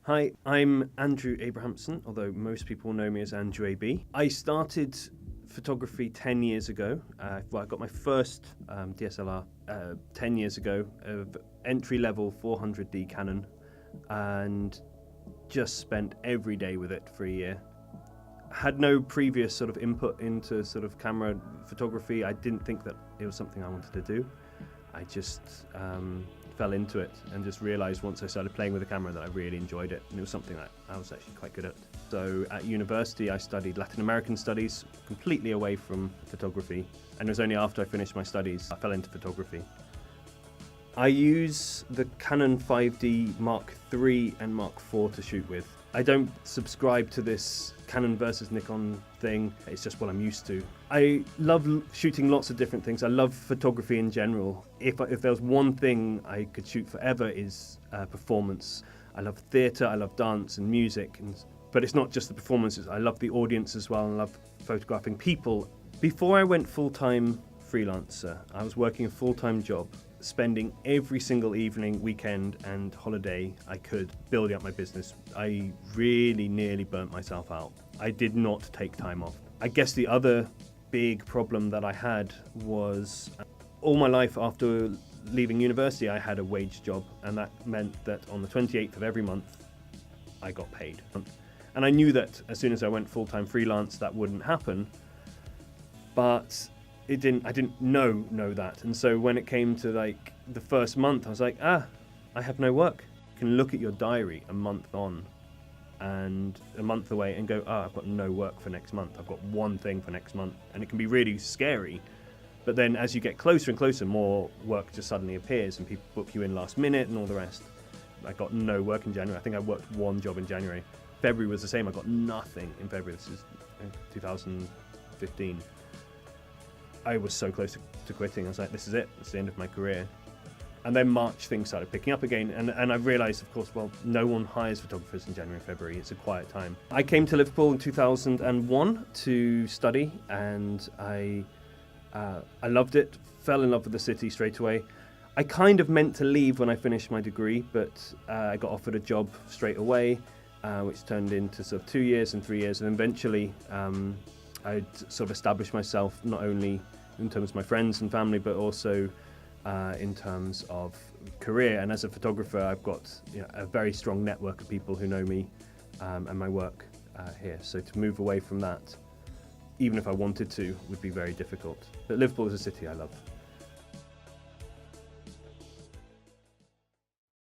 Hi, I'm Andrew Abrahamson, although most people know me as Andrew AB. I started photography 10 years ago. I got my first DSLR 10 years ago of entry-level 400D Canon, and just spent every day with it for a year. Had no previous sort of input into sort of camera photography. I didn't think that it was something I wanted to do. I just fell into it and just realized once I started playing with the camera that I really enjoyed it, and it was something that I was actually quite good at. So at university I studied Latin American studies, completely away from photography, and it was only after I finished my studies I fell into photography. I use the Canon 5D Mark III and Mark IV to shoot with. I don't subscribe to this Canon versus Nikon thing, it's just what I'm used to. I love shooting lots of different things. I love photography in general. If there was one thing I could shoot forever is performance. I love theatre, I love dance and music, but it's not just the performances. I love the audience as well, and I love photographing people. Before I went full-time freelancer, I was working a full-time job, spending every single evening, weekend and holiday I could building up my business. I really nearly burnt myself out. I did not take time off. I guess the other big problem that I had was all my life after leaving university I had a wage job, and that meant that on the 28th of every month I got paid. And I knew that as soon as I went full-time freelance that wouldn't happen, but I didn't know that. And so when it came to like the first month, I was like, I have no work. You can look at your diary a month on and a month away and go, I've got no work for next month. I've got one thing for next month. And it can be really scary. But then as you get closer and closer, more work just suddenly appears and people book you in last minute and all the rest. I got no work in January. I think I worked one job in January. February was the same. I got nothing in February. This is 2015. I was so close to quitting. I was like, this is it. It's the end of my career. And then March, things started picking up again. And I realized, of course, well, no one hires photographers in January and February. It's a quiet time. I came to Liverpool in 2001 to study, and I loved it, fell in love with the city straight away. I kind of meant to leave when I finished my degree, but I got offered a job straight away, which turned into sort of 2 years and 3 years. And eventually, I'd sort of established myself not only in terms of my friends and family, but also in terms of career. And as a photographer, I've got a very strong network of people who know me and my work here. So to move away from that, even if I wanted to, would be very difficult. But Liverpool is a city I love.